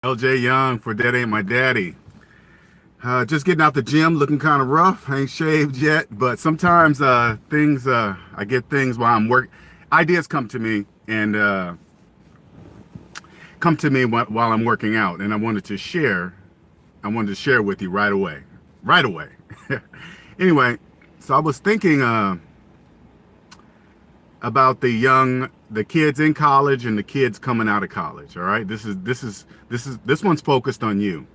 LJ Young for That Ain't My Daddy. Just getting out the gym, looking kind of rough. I ain't shaved yet, but sometimes I get things while I'm work. Ideas come to me while I'm working out, and I wanted to share with you right away, right away. Anyway, so I was thinking about the kids in college and the kids coming out of college. All right, this one's focused on you.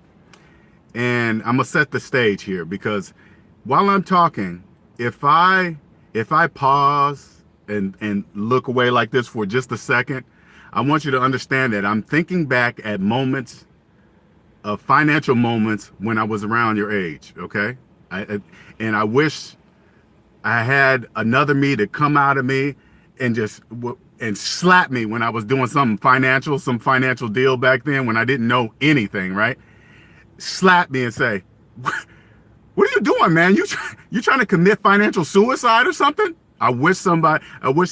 And I'm gonna set the stage here because while I'm talking, if I if I pause and look away like this for just a second, I want you to understand that I'm thinking back at moments of financial moments when I was around your age. Okay, and I wish I had another me to come out of me and and slap me when I was doing some financial deal back then when I didn't know anything, right? Slap me and say, "What are you doing, man? You trying to commit financial suicide or something?" I wish there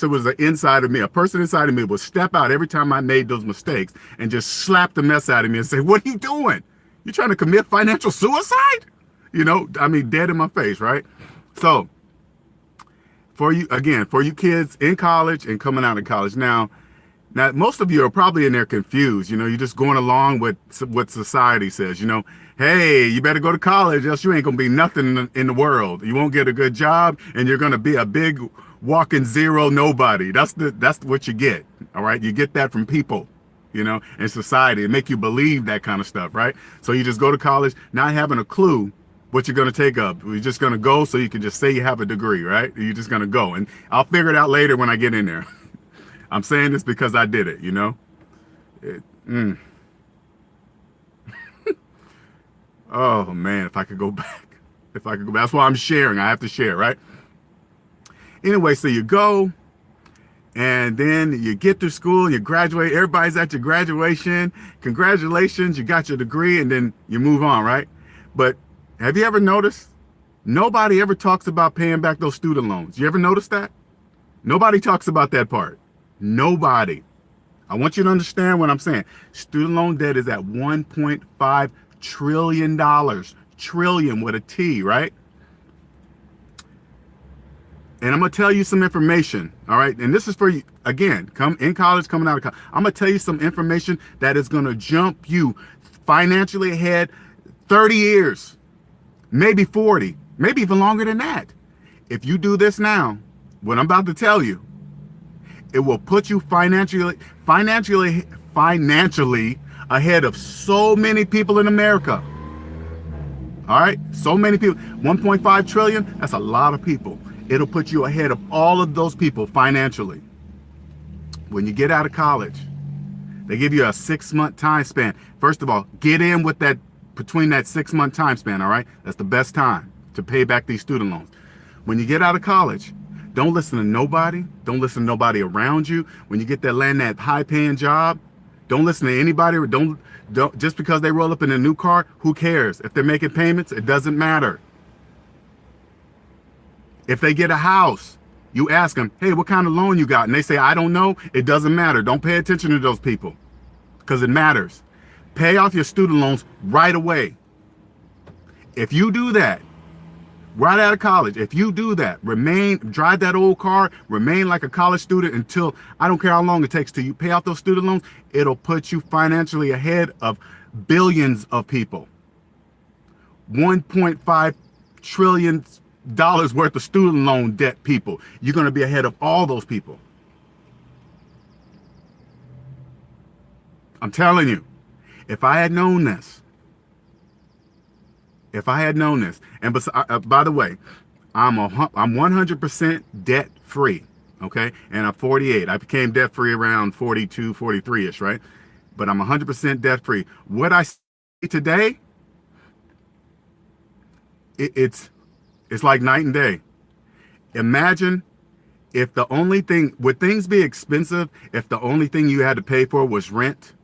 was an inside of me, a person inside of me would step out every time I made those mistakes and just slap the mess out of me and say, "What are you doing? You trying to commit financial suicide?" I mean, dead in my face, right? So, for you kids in college and coming out of college now, most of you are probably in there confused. You're just going along with what society says. Hey, you better go to college, else you ain't gonna be nothing in the world. You won't get a good job, and you're gonna be a big walking zero nobody. That's what you get. All right, you get that from people, in society, and make you believe that kind of stuff, right? So you just go to college, not having a clue what you're going to take up. You're just going to go so you can just say you have a degree, right? You're just going to go, and I'll figure it out later when I get in there. I'm saying this because I did it. It, mm. Oh man, if I could go back, if I could go back. That's why I'm sharing. I have to share, right? Anyway, so you go, and then you get through school, you graduate. Everybody's at your graduation. Congratulations, you got your degree, and then you move on, right? But have you ever noticed? Nobody ever talks about paying back those student loans. You ever notice that? Nobody talks about that part. Nobody. I want you to understand what I'm saying. Student loan debt is at $1.5 trillion dollars. Trillion with a T, right? And I'm gonna tell you some information, all right? And this is for you again, come in college, coming out of college. I'm gonna tell you some information that is gonna jump you financially ahead 30 years, maybe 40, maybe even longer than that. If you do this now, what I'm about to tell you, it will put you financially ahead of so many people in America. All right, so many people. 1.5 trillion. That's a lot of people. It'll put you ahead of all of those people financially. When you get out of college, they give you a 6-month time span. First of all, get in with that between that 6-month time span. All right, that's the best time to pay back these student loans. When you get out of college, don't listen to nobody. Don't listen to nobody around you. When you get that high-paying job, don't listen to anybody. Don't just because they roll up in a new car. Who cares? If they're making payments, it doesn't matter. If they get a house, you ask them, "Hey, what kind of loan you got?" And they say, "I don't know." It doesn't matter. Don't pay attention to those people because it matters. Pay off your student loans right away. If you do that, right out of college, if you do that, drive that old car, remain like a college student until, I don't care how long it takes till you pay off those student loans, it'll put you financially ahead of billions of people. $1.5 trillion worth of student loan debt people. You're going to be ahead of all those people. I'm telling you, if I had known this, and by the way, I'm 100% debt free, okay? And I'm 48. I became debt free around 42, 43ish, right? But I'm 100% debt free. What I see today, it's like night and day. Imagine if the only thing, would things be expensive if the only thing you had to pay for was rent,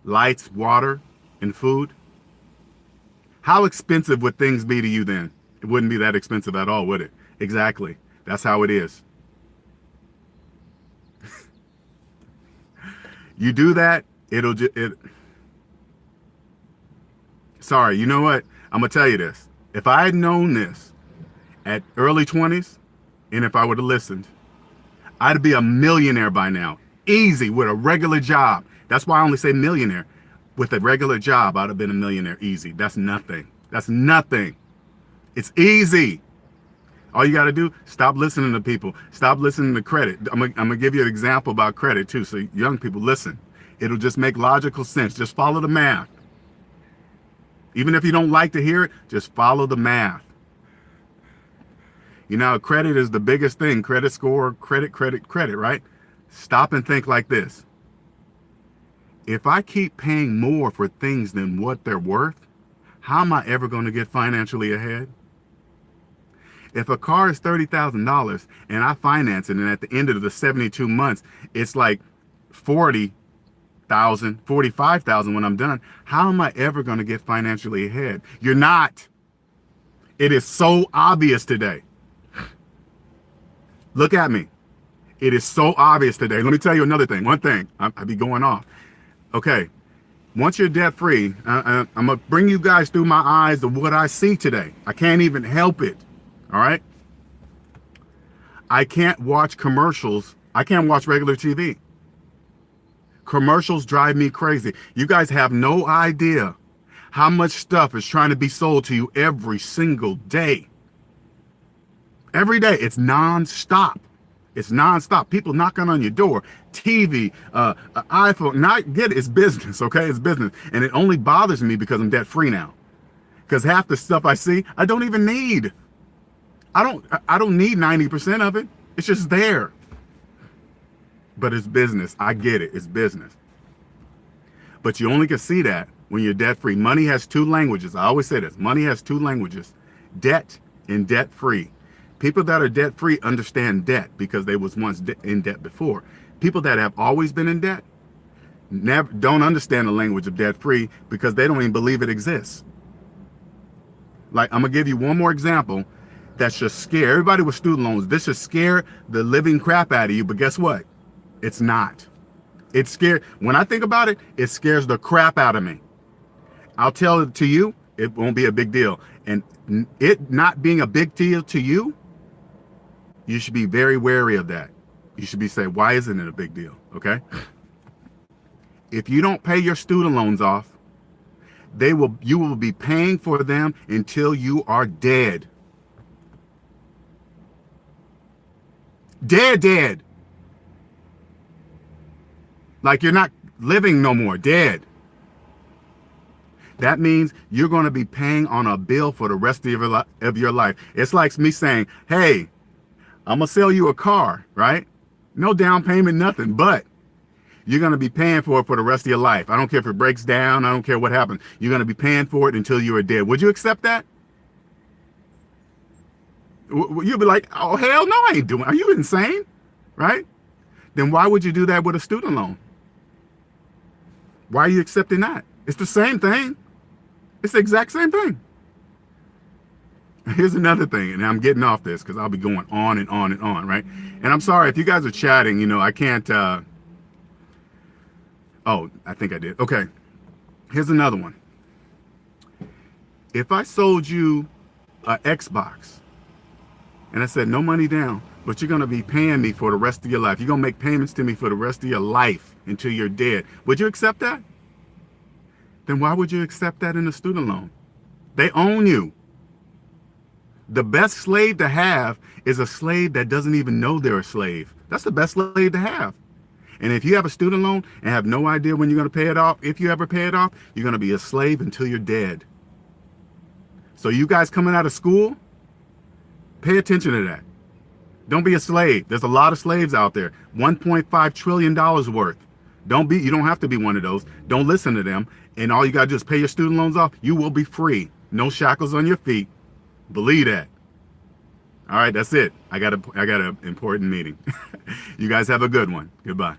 lights, water, and food? How expensive would things be to you then? It wouldn't be that expensive at all, would it? Exactly. That's how it is. You do that, Sorry, you know what? I'm going to tell you this. If I had known this at early 20s, and if I would have listened, I'd be a millionaire by now. Easy, with a regular job. That's why I only say millionaire. With a regular job, I'd have been a millionaire easy. That's nothing. That's nothing. It's easy. All you got to do, stop listening to people. Stop listening to credit. I'm going to give you an example about credit too. So young people, listen. It'll just make logical sense. Just follow the math. Even if you don't like to hear it, just follow the math. You know, credit is the biggest thing. Credit score, credit, right? Stop and think like this. If I keep paying more for things than what they're worth, how am I ever going to get financially ahead? If a car is $30,000 and I finance it, and at the end of the 72 months, it's like 40,000, 45,000 when I'm done, how am I ever going to get financially ahead? You're not. It is so obvious today. Look at me. It is so obvious today. Let me tell you another thing. One thing. I'll be going off. Okay. Once you're debt free, I'm going to bring you guys through my eyes of what I see today. I can't even help it. All right. I can't watch commercials. I can't watch regular TV. Commercials drive me crazy. You guys have no idea how much stuff is trying to be sold to you every single day. Every day. It's nonstop. It's nonstop. People knocking on your door. TV, iPhone. Not get it. It's business. Okay. It's business. And it only bothers me because I'm debt free now. Because half the stuff I see, I don't even need. I don't need 90% of it. It's just there. But it's business. I get it. It's business. But you only can see that when you're debt free. Money has two languages. I always say this. Money has two languages. Debt and debt free. People that are debt free understand debt because they was once in debt before. People that have always been in debt never don't understand the language of debt free because they don't even believe it exists. Like, I'm gonna give you one more example that should scare everybody with student loans. This should scare the living crap out of you, but guess what? It's not. It's scary. When I think about it, it scares the crap out of me. I'll tell it to you, it won't be a big deal. And it not being a big deal to you, you should be very wary of that. You should be saying, why isn't it a big deal? Okay. If you don't pay your student loans off, you will be paying for them until you are dead. Dead. Like you're not living no more, dead. That means you're going to be paying on a bill for the rest of your life. It's like me saying, hey, I'm going to sell you a car, right? No down payment, nothing, but you're going to be paying for it for the rest of your life. I don't care if it breaks down. I don't care what happens. You're going to be paying for it until you are dead. Would you accept that? You'll be like, oh, hell no, I ain't doing it. Are you insane? Right? Then why would you do that with a student loan? Why are you accepting that? It's the same thing. It's the exact same thing. Here's another thing, and I'm getting off this because I'll be going on and on and on, right? And I'm sorry if you guys are chatting, I can't. Oh, I think I did. Okay. Here's another one. If I sold you an Xbox and I said no money down, but you're going to be paying me for the rest of your life, you're going to make payments to me for the rest of your life until you're dead, would you accept that? Then why would you accept that in a student loan? They own you. The best slave to have is a slave that doesn't even know they're a slave. That's the best slave to have. And if you have a student loan and have no idea when you're going to pay it off, if you ever pay it off, you're going to be a slave until you're dead. So you guys coming out of school, pay attention to that. Don't be a slave. There's a lot of slaves out there. $1.5 trillion worth. You don't have to be one of those. Don't listen to them. And all you got to do is pay your student loans off. You will be free. No shackles on your feet. Believe that. All right, that's it. I got an important meeting. You guys have a good one. Goodbye.